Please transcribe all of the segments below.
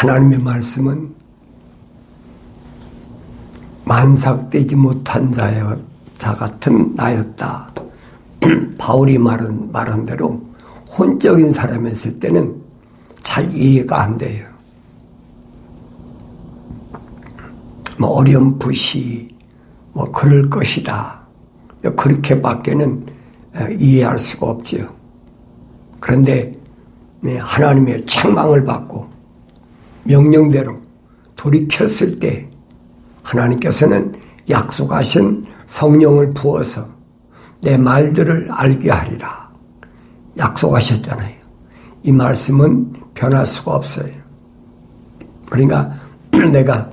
하나님의 말씀은 만삭되지 못한 자 같은 나였다. 바울이 말한 대로 혼적인 사람이었을 때는 잘 이해가 안 돼요. 어렴풋이 그럴 것이다. 그렇게밖에는 이해할 수가 없지요. 그런데 하나님의 책망을 받고 명령대로 돌이켰을 때 하나님께서는 약속하신 성령을 부어서 내 말들을 알게 하리라. 약속하셨잖아요. 이 말씀은 변할 수가 없어요. 그러니까 내가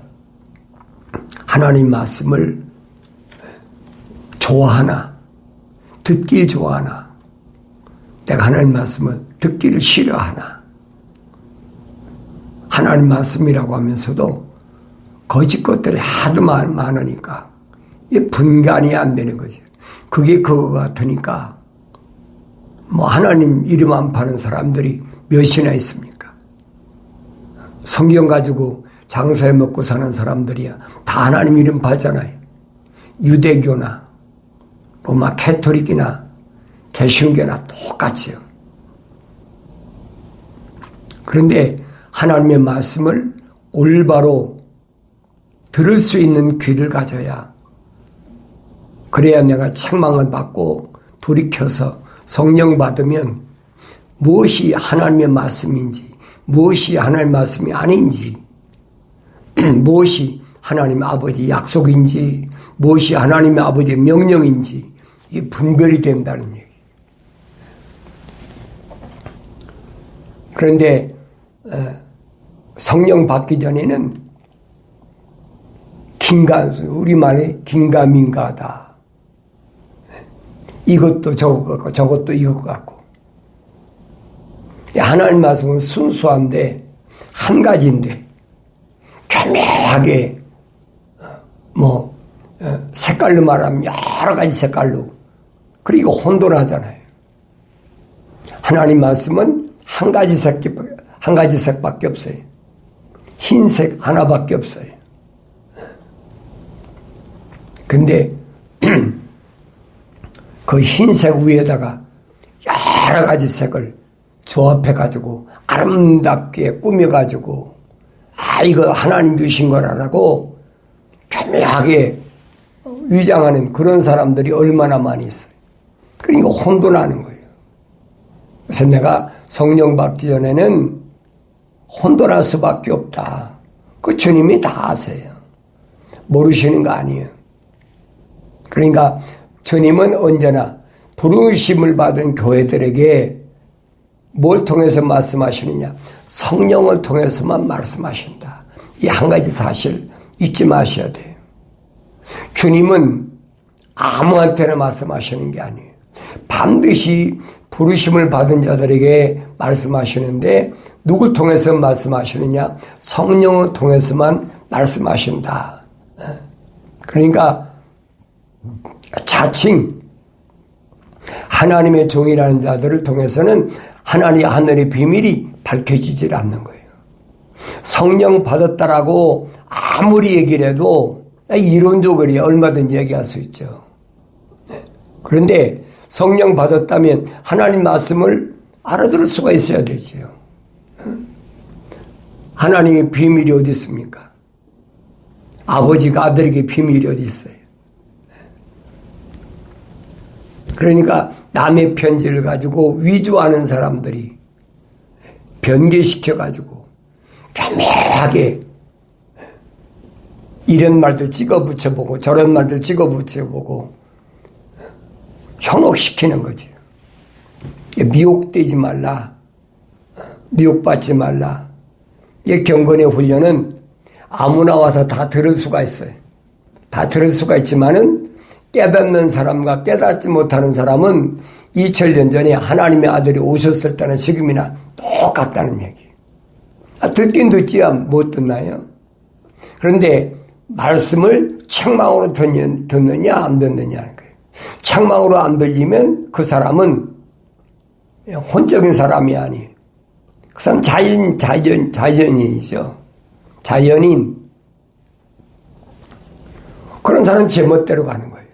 하나님 말씀을 좋아하나, 듣길 좋아하나, 내가 하나님 말씀을 듣기를 싫어하나, 하나님 말씀이라고 하면서도 거짓 것들이 하도 많으니까 분간이 안 되는 거죠. 그게 그거 같으니까 하나님 이름 안 파는 사람들이 몇이나 있습니까? 성경 가지고 장사해 먹고 사는 사람들이야 다 하나님 이름 팔잖아요. 유대교나 로마 캐토릭이나 개신교나 똑같이요. 그런데 하나님의 말씀을 올바로 들을 수 있는 귀를 가져야, 그래야 내가 책망을 받고 돌이켜서 성령 받으면 무엇이 하나님의 말씀인지, 무엇이 하나님의 말씀이 아닌지, 무엇이 하나님 아버지 약속인지, 무엇이 하나님의 아버지의 명령인지 이게 분별이 된다는 얘기. 그런데 성령 받기 전에는 우리말에 긴가민가다. 이것도 저것 같고 저것도 이것 같고. 하나님 말씀은 순수한데 한 가지인데 교묘하게 색깔로 말하면 여러 가지 색깔로, 그리고 혼돈하잖아요. 하나님 말씀은 한 가지 색밖에 없어요. 흰색 하나밖에 없어요. 근데 그 흰색 위에다가 여러 가지 색을 조합해가지고 아름답게 꾸며가지고 이거 하나님 주신 거라고 교묘하게 위장하는 그런 사람들이 얼마나 많이 있어요. 그러니까 혼돈하는 거예요. 그래서 내가 성령 받기 전에는 혼돈할 수밖에 없다. 그 주님이 다 아세요. 모르시는 거 아니에요. 그러니까 주님은 언제나 부르심을 받은 교회들에게 뭘 통해서 말씀하시느냐? 성령을 통해서만 말씀하신다. 이 한 가지 사실 잊지 마셔야 돼요. 주님은 아무한테나 말씀하시는 게 아니에요. 반드시 부르심을 받은 자들에게 말씀하시는데 누굴 통해서 말씀하시느냐? 성령을 통해서만 말씀하신다. 그러니까 자칭 하나님의 종이라는 자들을 통해서는 하늘의 비밀이 밝혀지질 않는 거예요. 성령 받았다라고 아무리 얘기를 해도 이론적으로 얼마든지 얘기할 수 있죠. 그런데 성령 받았다면 하나님 말씀을 알아들을 수가 있어야 되지요. 하나님의 비밀이 어디 있습니까? 아버지가 아들에게 비밀이 어디 있어요? 그러니까 남의 편지를 가지고 위조하는 사람들이 변개시켜가지고 교묘하게 이런 말도 찍어 붙여보고 저런 말도 찍어 붙여보고 현혹시키는 거지. 미혹되지 말라. 미혹받지 말라. 이 경건의 훈련은 아무나 와서 다 들을 수가 있어요. 다 들을 수가 있지만은 깨닫는 사람과 깨닫지 못하는 사람은 2000년 전에 하나님의 아들이 오셨을 때나 지금이나 똑같다는 얘기. 듣긴 듣지야 못 듣나요? 그런데 말씀을 책망으로 듣느냐 안 듣느냐 하는 거예요. 책망으로 안 들리면 그 사람은 혼적인 사람이 아니에요. 그 사람 자연인이죠. 자연인. 그런 사람은 제멋대로 가는 거예요.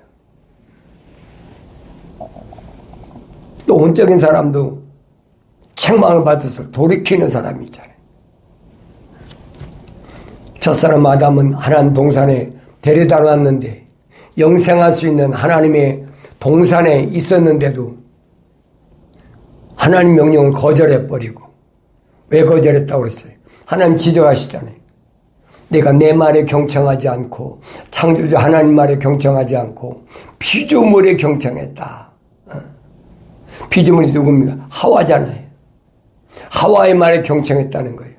또 온적인 사람도 책망을 받아서 돌이키는 사람이 있잖아요. 첫사람 아담은 하나님 동산에 데려다 놨는데 영생할 수 있는 하나님의 동산에 있었는데도 하나님 명령을 거절해버리고, 왜 거절했다고 그랬어요? 하나님 지적하시잖아요. 내가 내 말에 경청하지 않고 창조주 하나님 말에 경청하지 않고 피조물에 경청했다. 피조물이 누굽니까? 하와잖아요. 하와의 말에 경청했다는 거예요.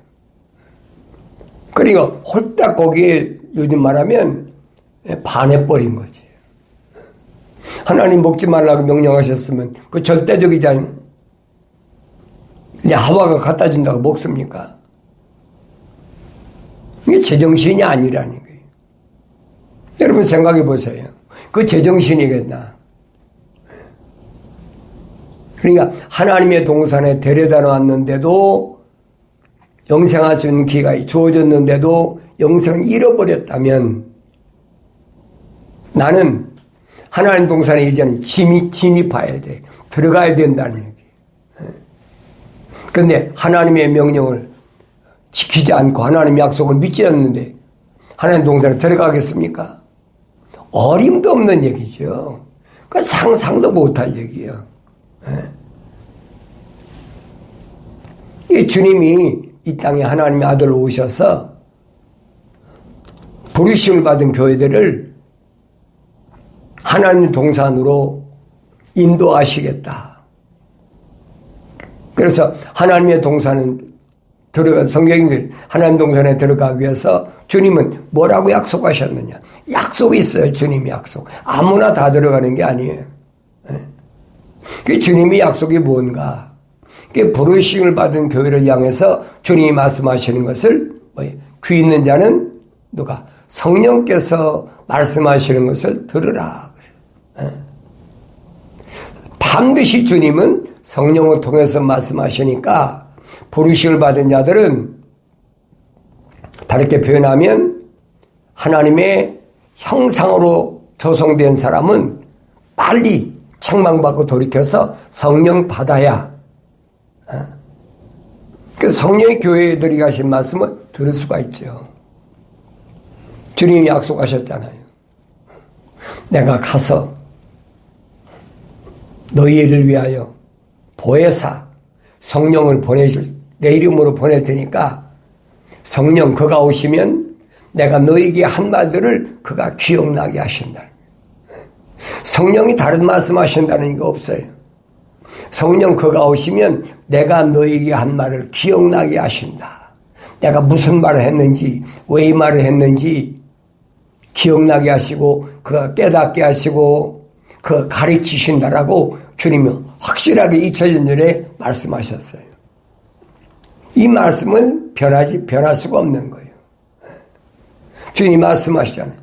그러니까 홀딱 거기에 요즘 말하면 반해버린 거지. 하나님 먹지 말라고 명령하셨으면 그 절대적이지 않은, 하와가 갖다 준다고 먹습니까? 이게 제정신이 아니라는 거예요. 여러분 생각해 보세요. 그 제정신이겠나? 그러니까 하나님의 동산에 데려다 놨는데도, 영생할 수 있는 기회가 주어졌는데도 영생을 잃어버렸다면, 나는 하나님 동산에 이제는 진입해야 돼. 들어가야 된다는 얘기. 그런데 하나님의 명령을 지키지 않고 하나님의 약속을 믿지 않는데 하나님 동산에 들어가겠습니까? 어림도 없는 얘기죠. 그 상상도 못할 얘기예요. 이 주님이 이 땅에 하나님의 아들로 오셔서 부르심을 받은 교회들을 하나님 동산으로 인도하시겠다. 그래서 하나님의 동산은 성경인들 하나님 동산에 들어가기 위해서 주님은 뭐라고 약속하셨느냐? 약속이 있어요. 주님이 약속. 아무나 다 들어가는 게 아니에요. 그 주님의 약속이 뭔가? 그 부르심을 받은 교회를 향해서 주님이 말씀하시는 것을 귀 있는 자는 누가? 성령께서 말씀하시는 것을 들으라. 반드시 주님은 성령을 통해서 말씀하시니까 부르심을 받은 자들은, 다르게 표현하면 하나님의 형상으로 조성된 사람은 빨리 책망받고 돌이켜서 성령 받아야, 그 성령의 교회들이 하신 말씀을 들을 수가 있죠. 주님이 약속하셨잖아요. 내가 가서 너희를 위하여 보혜사 성령을 내 이름으로 보낼 테니까 성령 그가 오시면 내가 너희에게 한 말들을 그가 기억나게 하신다. 성령이 다른 말씀하신다는 게 없어요. 성령 그가 오시면 내가 너희에게 한 말을 기억나게 하신다. 내가 무슨 말을 했는지, 왜 이 말을 했는지 기억나게 하시고 그가 깨닫게 하시고 그 가르치신다라고 주님이 확실하게 2000년 전에 말씀하셨어요. 이 말씀은 변할 수가 없는 거예요. 주님이 말씀하시잖아요.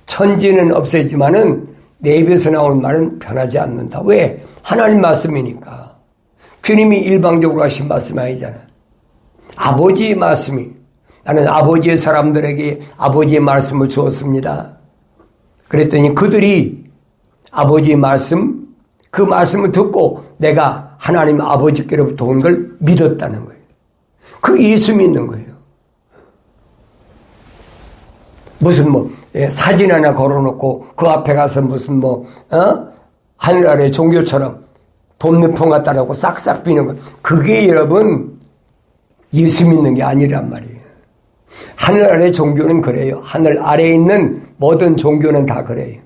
천지는 없어지만은 내 입에서 나오는 말은 변하지 않는다. 왜? 하나님 말씀이니까. 주님이 일방적으로 하신 말씀이 아니잖아요. 아버지의 말씀이, 나는 아버지의 사람들에게 아버지의 말씀을 주었습니다. 그랬더니 그들이 아버지의 말씀, 그 말씀을 듣고 내가 하나님 아버지께로부터 온 걸 믿었다는 거예요. 그 예수 믿는 거예요. 무슨 사진 하나 걸어놓고 그 앞에 가서 무슨 하늘 아래 종교처럼 돈 몇 푼 갖다라고 싹싹 비는 거, 그게 여러분 예수 믿는 게 아니란 말이에요. 하늘 아래 종교는 그래요. 하늘 아래에 있는 모든 종교는 다 그래요.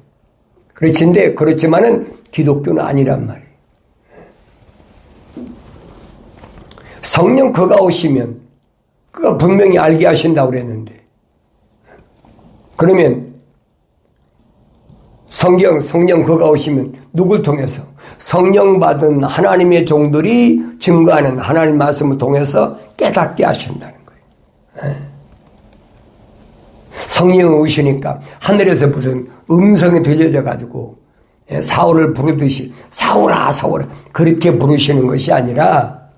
그렇지만은 기독교는 아니란 말이에요. 성령 그가 오시면 그가 분명히 알게 하신다고 그랬는데, 그러면 성령 그가 오시면 누굴 통해서? 성령 받은 하나님의 종들이 증거하는 하나님 말씀을 통해서 깨닫게 하신다는 거예요. 성령이 오시니까 하늘에서 무슨 음성이 들려져 가지고 사울을 부르듯이 사울아 사울아 그렇게 부르시는 것이 아니라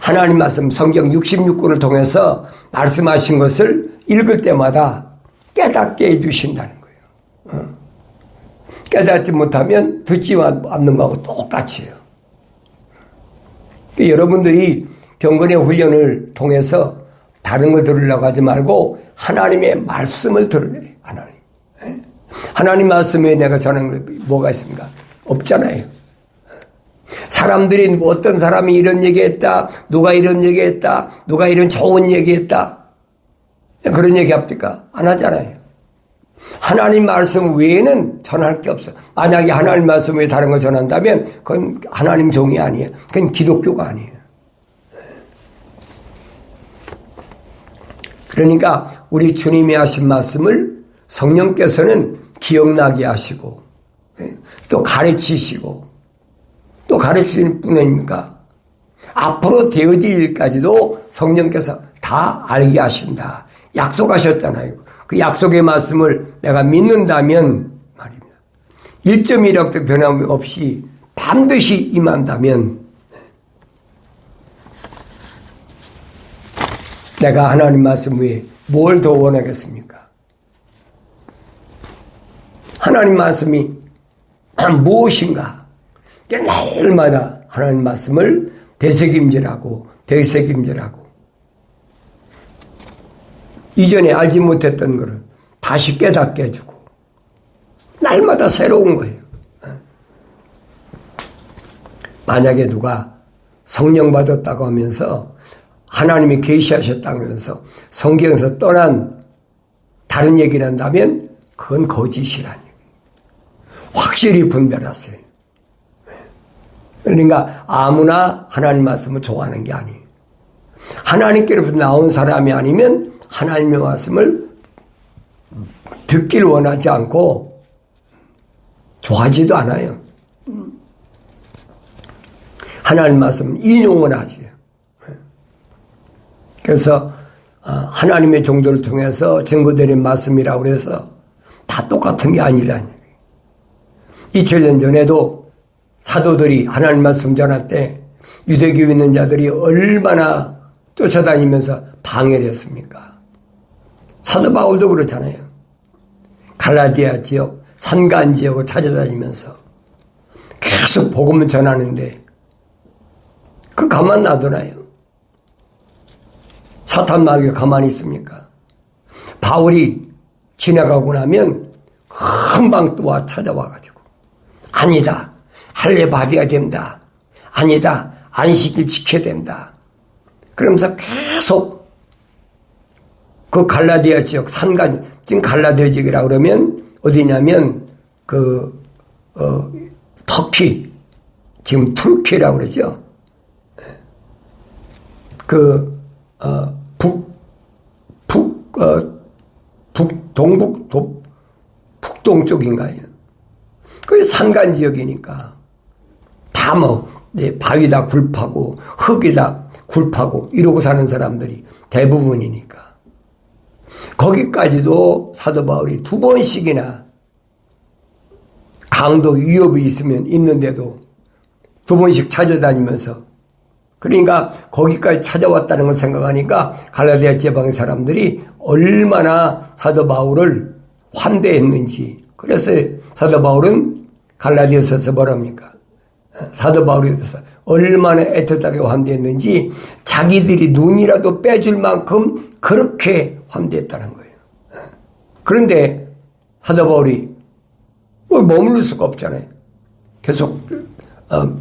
하나님 말씀 성경 66권을 통해서 말씀하신 것을 읽을 때마다 깨닫게 해주신다는 거예요. 깨닫지 못하면 듣지 않는 거하고 똑같이에요. 여러분들이 경건의 훈련을 통해서 다른 거 들으려고 하지 말고 하나님의 말씀을 들으래요. 하나님 말씀에 내가 전하는 게 뭐가 있습니까? 없잖아요. 사람들이 어떤 사람이 이런 얘기했다, 누가 이런 얘기했다, 누가 이런 좋은 얘기했다, 그런 얘기 합니까? 안 하잖아요. 하나님 말씀 외에는 전할 게 없어. 만약에 하나님 말씀 외에 다른 거 전한다면 그건 하나님 종이 아니에요. 그건 기독교가 아니에요. 그러니까 우리 주님이 하신 말씀을 성령께서는 기억나게 하시고 또 가르치시고 또 가르치는 뿐 아닙니까? 앞으로 되어질 일까지도 성령께서 다 알게 하신다. 약속하셨잖아요. 그 약속의 말씀을 내가 믿는다면 말입니다. 1.1억도 변함없이 반드시 임한다면 내가 하나님 말씀 외에 뭘 더 원하겠습니까? 하나님 말씀이 무엇인가? 날마다 하나님 말씀을 되새김질하고 이전에 알지 못했던 것을 다시 깨닫게 해주고 날마다 새로운 거예요. 만약에 누가 성령 받았다고 하면서 하나님이 계시하셨다고 하면서 성경에서 떠난 다른 얘기를 한다면 그건 거짓이라니. 확실히 분별하세요. 그러니까 아무나 하나님 말씀을 좋아하는 게 아니에요. 하나님께로부터 나온 사람이 아니면 하나님의 말씀을 듣길 원하지 않고 좋아하지도 않아요. 하나님 말씀은 인용을 하지. 그래서 하나님의 종도를 통해서 증거되는 말씀이라고 해서 다 똑같은 게 아니라니. 2000년 전에도 사도들이 하나님 말씀 전할 때 유대교에 있는 자들이 얼마나 쫓아다니면서 방해를 했습니까? 사도 바울도 그렇잖아요. 갈라디아 지역, 산간 지역을 찾아다니면서 계속 복음을 전하는데 그 가만 놔두나요? 사탄 마귀가 가만히 있습니까? 바울이 지나가고 나면 금방 또 찾아와가지고 아니다. 할례 받아야 된다. 아니다. 안식일 지켜야 된다. 그러면서 계속 그 갈라디아 지역 산간, 지금 갈라디아 지역이라고 그러면 어디냐면 터키, 지금 투르키라고 그러죠. 북동 쪽인가요? 그게 산간 지역이니까 다 바위 다 굴파고 흙이 다 굴파고 이러고 사는 사람들이 대부분이니까 거기까지도 사도 바울이 2번씩이나 강도 위협이 있는데도 2번씩 찾아다니면서 그러니까 거기까지 찾아왔다는 걸 생각하니까 갈라디아 지방의 사람들이 얼마나 사도 바울을 환대했는지. 그래서 사도 바울은 갈라디아서에서 뭐랍니까? 사도 바울에 대해서 얼마나 애틋하게 환대했는지 자기들이 눈이라도 빼줄 만큼 그렇게 환대했다는 거예요. 그런데 사도 바울이 머무를 수가 없잖아요. 계속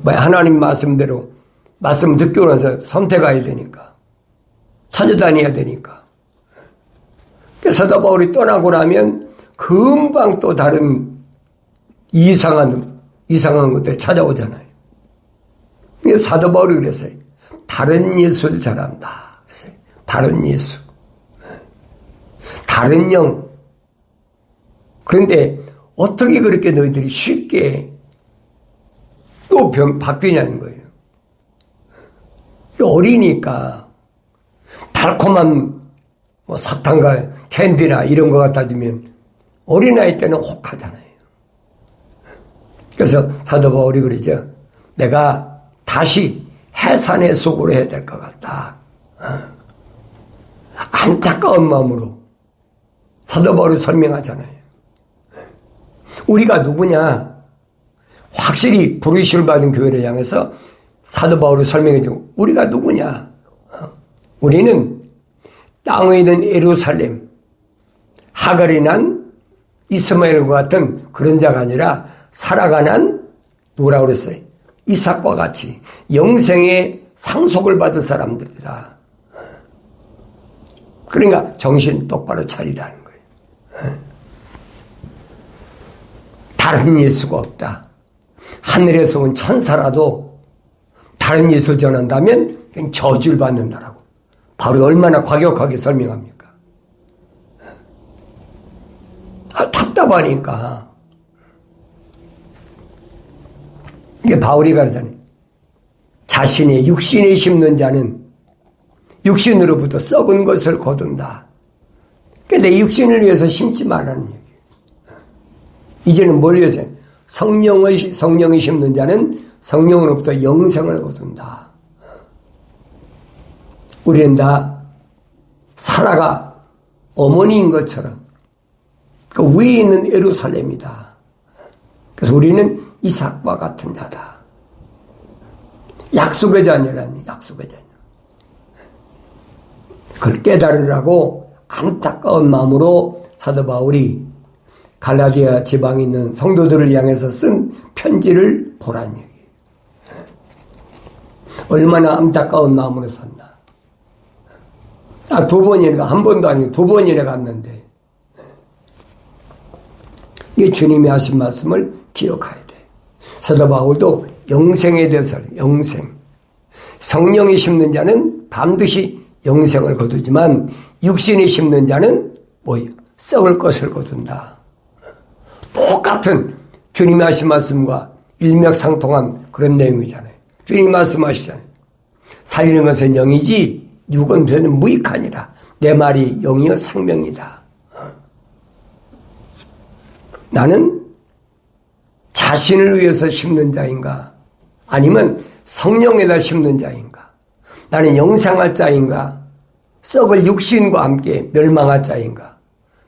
하나님 말씀대로 말씀 듣고 나서 선택해야 되니까 찾아다녀야 되니까. 사도 바울이 떠나고 나면 금방 또 다른 이상한 것들이 찾아오잖아요. 사도 바울이 그랬어요. 다른 예수를 잘한다. 그래서 다른 예수, 다른 영. 그런데 어떻게 그렇게 너희들이 쉽게 또 바뀌냐는 거예요. 어리니까 달콤한 사탕과 캔디나 이런 거 갖다 주면 어린아이 때는 혹하잖아요. 그래서 사도 바울이 그러죠. 내가 다시 해산의 속으로 해야 될 것 같다. 안타까운 마음으로 사도 바울이 설명하잖아요. 우리가 누구냐? 확실히 부르심을 받은 교회를 향해서 사도 바울이 설명해주고, 우리가 누구냐? 우리는 땅에 있는 예루살렘, 하갈이 난 이스마엘과 같은 그런 자가 아니라 살아가는 누구라고 그랬어요? 이삭과 같이 영생의 상속을 받은 사람들이다. 그러니까 정신 똑바로 차리라는 거예요. 다른 예수가 없다. 하늘에서 온 천사라도 다른 예수 전한다면 그냥 저주를 받는다라고. 바로 얼마나 과격하게 설명합니까? 답답하니까. 이게 바울이 가르잖아요. 자신의 육신에 심는 자는 육신으로부터 썩은 것을 거둔다. 그러니까 내 육신을 위해서 심지 말라는 얘기예요. 이제는 뭘 위해서? 성령이 심는 자는 성령으로부터 영생을 거둔다. 우리는 다 사라가 어머니인 것처럼 그 위에 있는 예루살렘이다. 그래서 우리는 이삭과 같은 자다. 약속의 자녀라니, 약속의 자녀. 그걸 깨달으라고 안타까운 마음으로 사도 바울이 갈라디아 지방에 있는 성도들을 향해서 쓴 편지를 보란 얘기예요. 얼마나 안타까운 마음으로 샀나. 두 번이나, 한 번도 아니고 두 번이나 갔는데, 이게 주님이 하신 말씀을 기억해야 돼. 사도 바울도 영생에 대해서, 영생. 성령이 심는 자는 반드시 영생을 거두지만, 육신이 심는 자는 뭐예요? 썩을 것을 거둔다. 똑같은 주님이 하신 말씀과 일맥상통한 그런 내용이잖아요. 주님이 말씀하시잖아요. 살리는 것은 영이지 육은 되는 무익하니라. 내 말이 영이요 생명이다. 나는 자신을 위해서 심는 자인가? 아니면 성령에다 심는 자인가? 나는 영생할 자인가? 썩을 육신과 함께 멸망할 자인가?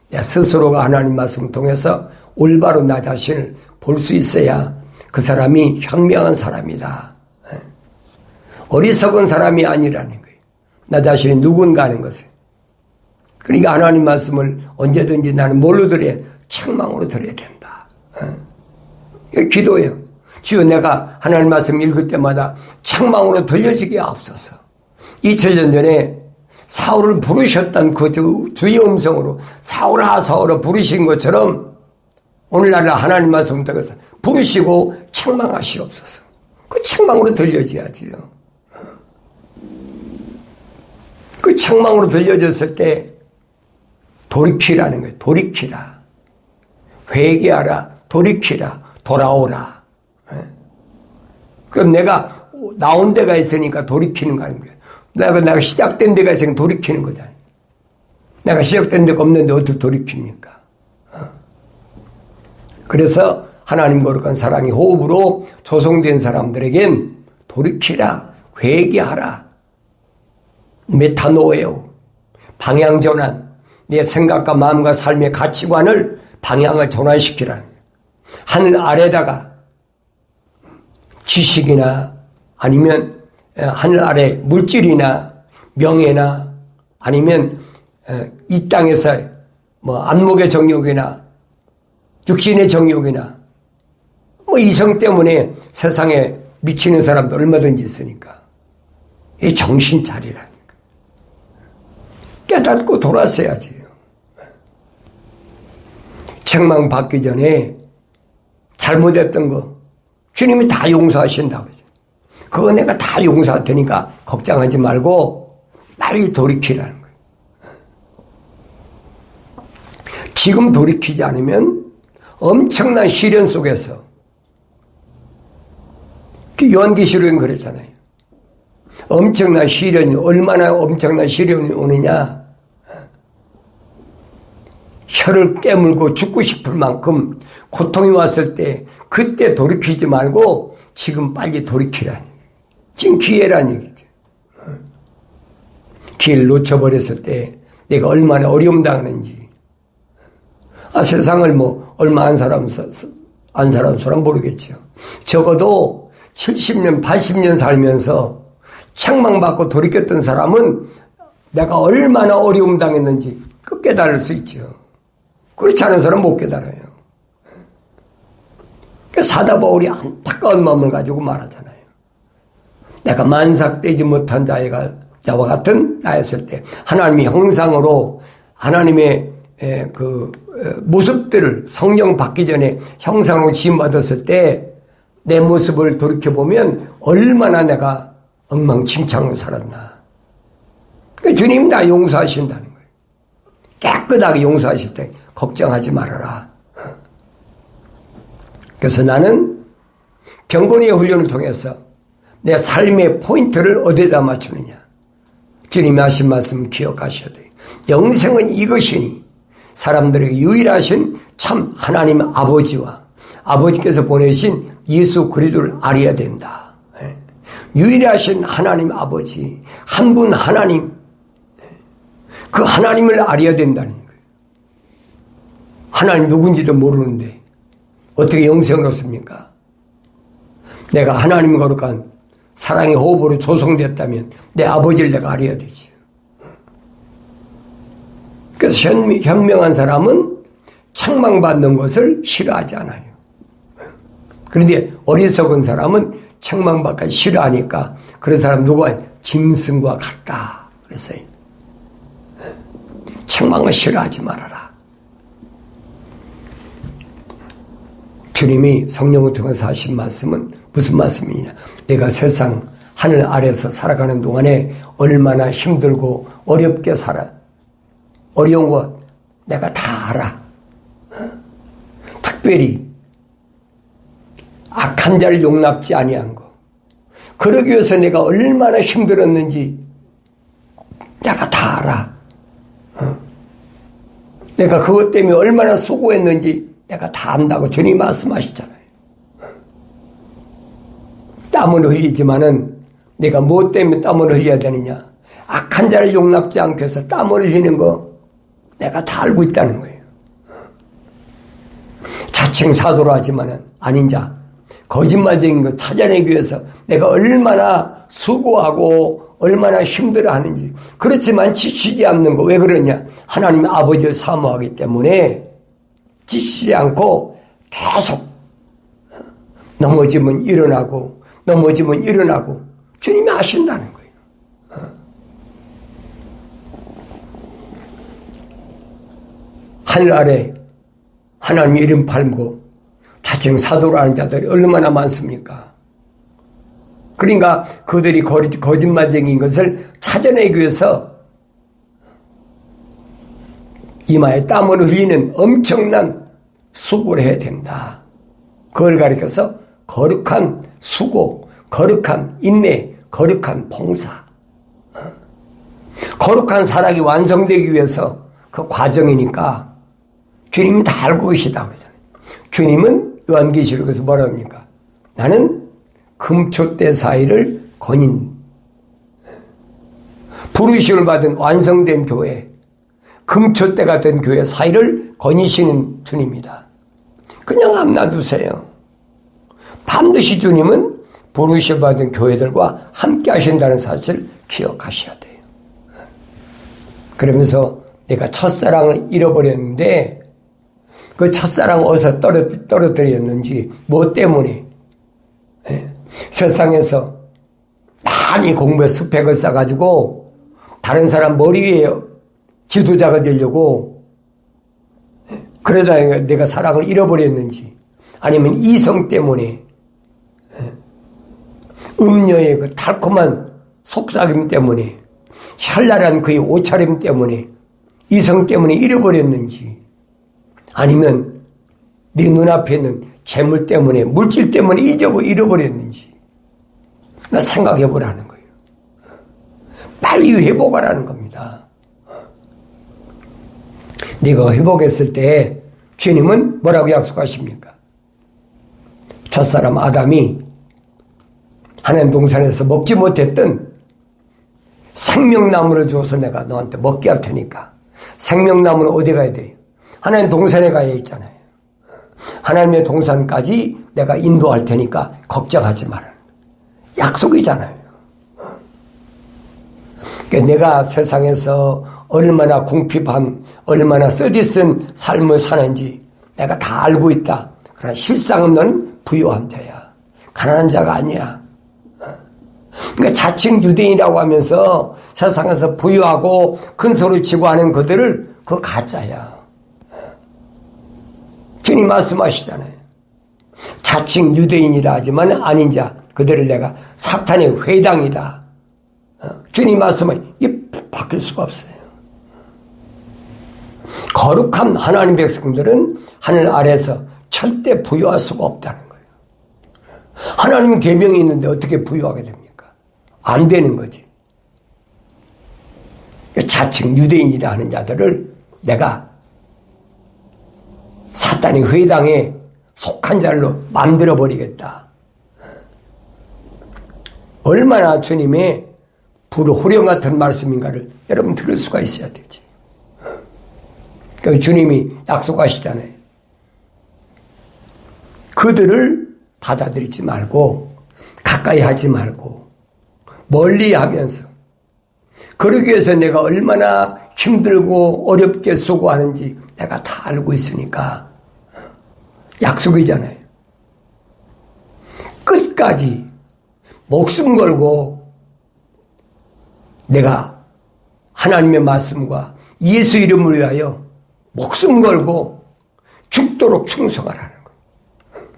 내 스스로가 하나님 말씀을 통해서 올바로 나 자신을 볼 수 있어야 그 사람이 현명한 사람이다. 어리석은 사람이 아니라는 거예요. 나 자신이 누군가 하는 것을. 그러니까 하나님 말씀을 언제든지 나는 뭘로 들어야? 책망으로 들어야 된다. 기도예요. 주여, 내가 하나님 말씀 읽을 때마다 책망으로 들려지게 앞서서 2000년 전에 사울을 부르셨던 그 주의 음성으로 사울아 사울아 부르신 것처럼 오늘날 하나님 말씀을 통해서 부르시고 책망하시옵소서. 그 책망으로 들려져야지요. 그 책망으로 들려졌을 때 돌이키라는 거예요. 돌이키라. 회개하라. 돌이키라. 돌아오라. 그럼 내가 나온 데가 있으니까 돌이키는 거 아닙니까? 내가 시작된 데가 있으니까 돌이키는 거잖아요. 내가 시작된 데가 없는데 어떻게 돌이킵니까? 그래서 하나님 거룩한 사랑의 호흡으로 조성된 사람들에겐 돌이키라, 회개하라, 메타노에오, 방향전환, 내 생각과 마음과 삶의 가치관을 방향을 전환시키라는 거예요. 하늘 아래다가 지식이나 아니면 하늘 아래 물질이나 명예나 아니면 이 땅에서 뭐 안목의 정욕이나 육신의 정욕이나 뭐 이성 때문에 세상에 미치는 사람도 얼마든지 있으니까 이 정신 차리라니까. 깨닫고 돌아서야지요. 책망 받기 전에 잘못했던 거 주님이 다 용서하신다고 그러죠. 그거 내가 다 용서할 테니까 걱정하지 말고 빨리 돌이키라는 거예요. 지금 돌이키지 않으면 엄청난 시련 속에서 요한계시록은 그랬잖아요. 엄청난 시련이 얼마나 엄청난 시련이 오느냐. 혀를 깨물고 죽고 싶을 만큼 고통이 왔을 때 그때 돌이키지 말고 지금 빨리 돌이키라니. 지금 기회란 얘기죠. 기회를 놓쳐버렸을 때 내가 얼마나 어려움 당하는지. 세상을 얼마 안 살아온 사람 모르겠죠. 적어도 70년, 80년 살면서 책망받고 돌이켰던 사람은 내가 얼마나 어려움 당했는지 그 깨달을 수 있죠. 그렇지 않은 사람은 못 깨달아요. 사도 바울이 안타까운 마음을 가지고 말하잖아요. 내가 만삭되지 못한 자와 같은 나였을 때 하나님의 형상으로 하나님의 그 모습들을 성령 받기 전에 형상으로 지음받았을 때 내 모습을 돌이켜보면 얼마나 내가 엉망진창으로 살았나. 주님 나 용서하신다는 거예요. 깨끗하게 용서하실 때 걱정하지 말아라. 그래서 나는 경건의 훈련을 통해서 내 삶의 포인트를 어디다 맞추느냐. 주님이 하신 말씀 기억하셔야 돼요. 영생은 이것이니 사람들에게 유일하신 참 하나님 아버지와 아버지께서 보내신 예수 그리스도를 알아야 된다. 유일하신 하나님 아버지, 한 분 하나님, 그 하나님을 알아야 된다는 거예요. 하나님 누군지도 모르는데 어떻게 영생을 얻습니까? 내가 하나님 거룩한 사랑의 호흡으로 조성됐다면 내 아버지를 내가 알아야 되지. 그래서 현명한 사람은 책망받는 것을 싫어하지 않아요. 그런데 어리석은 사람은 책망받기 싫어하니까 그런 사람 누가 짐승과 같다 그랬어요. 책망을 싫어하지 말아라. 주님이 성령을 통해서 하신 말씀은 무슨 말씀이냐. 내가 세상 하늘 아래서 살아가는 동안에 얼마나 힘들고 어렵게 살아. 어려운 것 내가 다 알아. 특별히 악한 자를 용납지 아니한 거. 그러기 위해서 내가 얼마나 힘들었는지 내가 다 알아. 내가 그것 때문에 얼마나 수고했는지 내가 다 안다고 주님 말씀하시잖아요. 땀을 흘리지만은 내가 무엇 때문에 땀을 흘려야 되느냐. 악한 자를 용납지 않기 위해서 땀을 흘리는 거 내가 다 알고 있다는 거예요. 자칭 사도로 하지만은 아닌 자, 거짓말적인 거 찾아내기 위해서 내가 얼마나 수고하고 얼마나 힘들어하는지. 그렇지만 지치지 않는 거 왜 그러냐. 하나님 아버지를 사모하기 때문에 지치지 않고 계속 넘어지면 일어나고 넘어지면 일어나고 주님이 아신다는 거예요. 하늘 아래 하나님 이름 팔고 자칭 사도라는 자들이 얼마나 많습니까? 그러니까 그들이 거짓말쟁이인 것을 찾아내기 위해서 이마에 땀을 흘리는 엄청난 수고를 해야 된다. 그걸 가리켜서 거룩한 수고, 거룩한 인내, 거룩한 봉사. 거룩한 사랑이 완성되기 위해서 그 과정이니까 주님이 다 알고 계시다 그러잖아요. 주님은 요한계시록에서 뭐라 합니까? 나는 금초대 사이를 건인. 부르심을 받은 완성된 교회, 금초대가 된 교회 사이를 거니시는 주님이다. 그냥 안 놔두세요. 반드시 주님은 부르심 받은 교회들과 함께 하신다는 사실을 기억하셔야 돼요. 그러면서 내가 첫사랑을 잃어버렸는데 그 첫사랑 어디서 떨어뜨렸는지 뭐 때문에 세상에서 많이 공부에 스펙을 쌓아가지고 다른 사람 머리 위에 지도자가 되려고 그러다 내가 사랑을 잃어버렸는지 아니면 이성 때문에 음녀의 그 달콤한 속삭임 때문에 현란한 그의 옷차림 때문에 이성 때문에 잃어버렸는지 아니면 네 눈앞에 있는 재물 때문에 물질 때문에 잃어버렸는지 생각해 보라는 거예요. 빨리 회복하라는 겁니다. 네가 회복했을 때 주님은 뭐라고 약속하십니까? 첫사람 아담이 하나님 동산에서 먹지 못했던 생명나무를 줘서 내가 너한테 먹게 할 테니까. 생명나무는 어디 가야 돼요? 하나님 동산에 가야 있잖아요. 하나님의 동산까지 내가 인도할 테니까 걱정하지 마라. 약속이잖아요. 그러니까 내가 세상에서 얼마나 궁핍한, 얼마나 쓰디쓴 삶을 사는지 내가 다 알고 있다. 그러나 실상은 넌 부유한 자야. 가난한 자가 아니야. 그러니까 자칭 유대인이라고 하면서 세상에서 부유하고 큰 소리 치고 하는 그들을 그거 가짜야. 주님 말씀하시잖아요. 자칭 유대인이라 하지만 아닌 자 그들을 내가 사탄의 회당이다. 주님 말씀은 이게 바뀔 수가 없어요. 거룩한 하나님 백성들은 하늘 아래서 절대 부유할 수가 없다는 거예요. 하나님은 계명이 있는데 어떻게 부유하게 됩니까? 안 되는 거지. 자칭 유대인이라 하는 자들을 내가 사탄의 회당에 속한 자로 만들어버리겠다. 얼마나 주님의 불호령 같은 말씀인가를 여러분 들을 수가 있어야 되지. 그러니까 주님이 약속하시잖아요. 그들을 받아들이지 말고 가까이 하지 말고 멀리 하면서 그러기 위해서 내가 얼마나 힘들고 어렵게 수고하는지 내가 다 알고 있으니까 약속이잖아요. 끝까지 목숨 걸고 내가 하나님의 말씀과 예수 이름을 위하여 목숨 걸고 죽도록 충성하라는 거예요.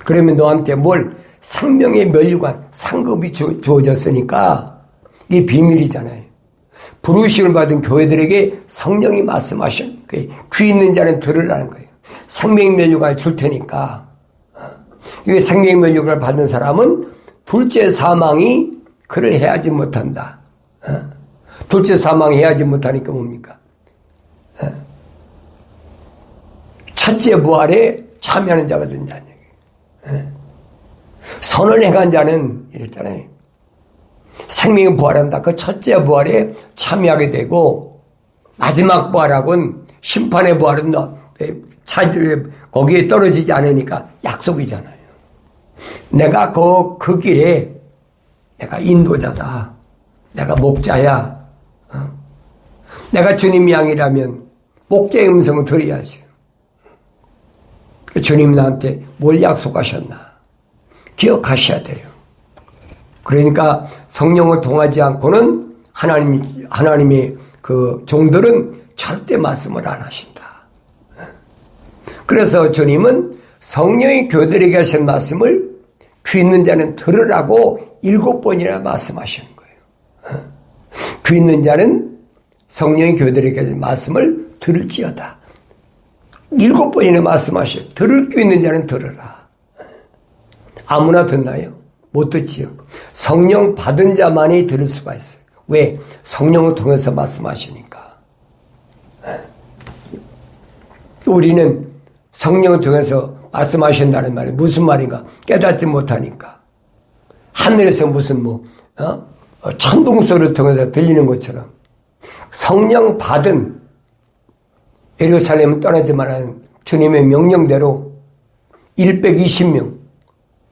그러면 너한테 뭘 생명의 면류관 상급이 주어졌으니까 이게 비밀이잖아요. 부르심을 받은 교회들에게 성령이 말씀하신 귀 있는 자는 들으라는 거예요. 생명의 면류관을 줄 테니까. 이게 생명의 면류관을 받는 사람은 둘째 사망이 그를 해하지 못한다. 둘째 사망이 해하지 못하니까 뭡니까? 첫째 부활에 참여하는 자가 된다는 얘기예요. 선을 행한 자는 이랬잖아요. 생명의 부활한다. 그 첫째 부활에 참여하게 되고 마지막 부활하고는 심판의 부활은 거기에 떨어지지 않으니까 약속이잖아요. 내가 그 길에 내가 인도자다. 내가 목자야. 내가 주님 양이라면 목자의 음성을 들어야지. 주님 나한테 뭘 약속하셨나 기억하셔야 돼요. 그러니까 성령을 통하지 않고는 하나님의 그 종들은 절대 말씀을 안 하신다. 그래서 주님은 성령이 교들에게 하신 말씀을 귀 있는 자는 들으라고 7번이나 말씀하시는 거예요. 귀 있는 자는 성령이 교들에게 하신 말씀을 들을지어다. 7번이나 말씀하셔요. 들을 귀 있는 자는 들으라. 아무나 듣나요? 못 듣지요. 성령 받은 자만이 들을 수가 있어요. 왜? 성령을 통해서 말씀하시니까. 우리는 성령을 통해서 말씀하신다는 말이 무슨 말인가 깨닫지 못하니까. 하늘에서 무슨 천둥소리를 통해서 들리는 것처럼 성령 받은 예루살렘을 떠나지 말라는 주님의 명령대로 120명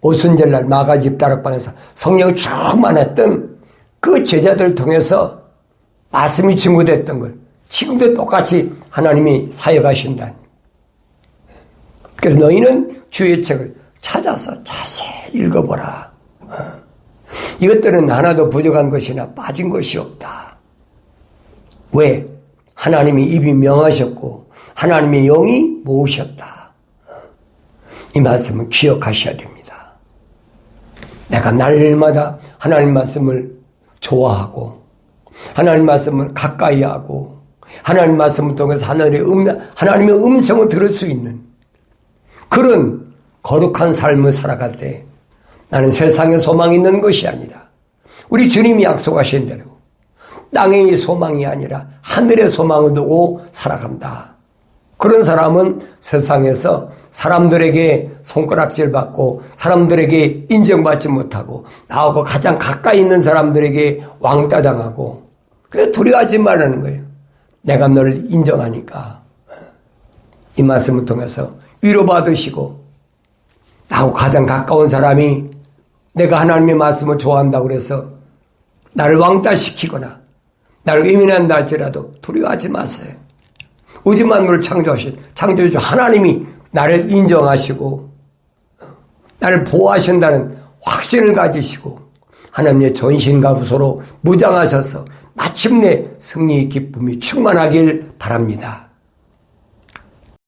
오순절날 마가집 다락방에서 성령이 충만했던 그 제자들을 통해서 말씀이 증거됐던 걸 지금도 똑같이 하나님이 사역하신다. 그래서 너희는 주의 책을 찾아서 자세히 읽어보라. 이것들은 하나도 부족한 것이나 빠진 것이 없다. 왜? 하나님이 입이 명하셨고 하나님의 영이 모으셨다. 이 말씀을 기억하셔야 됩니다. 내가 날마다 하나님 말씀을 좋아하고 하나님 말씀을 가까이 하고 하나님 말씀을 통해서 하나님의 음성을 들을 수 있는 그런 거룩한 삶을 살아갈 때 나는 세상에 소망이 있는 것이 아니라 우리 주님이 약속하신 대로 땅의 소망이 아니라 하늘의 소망을 두고 살아간다. 그런 사람은 세상에서 사람들에게 손가락질 받고 사람들에게 인정받지 못하고 나하고 가장 가까이 있는 사람들에게 왕따 당하고 그래서 두려워하지 말라는 거예요. 내가 너를 인정하니까. 이 말씀을 통해서 위로받으시고 나하고 가장 가까운 사람이 내가 하나님의 말씀을 좋아한다고 그래서 나를 왕따시키거나 나를 외면한다 할지라도 두려워하지 마세요. 우주 만물을 창조주신 하나님이 나를 인정하시고 나를 보호하신다는 확신을 가지시고 하나님의 전신갑주로 무장하셔서 마침내 승리의 기쁨이 충만하길 바랍니다.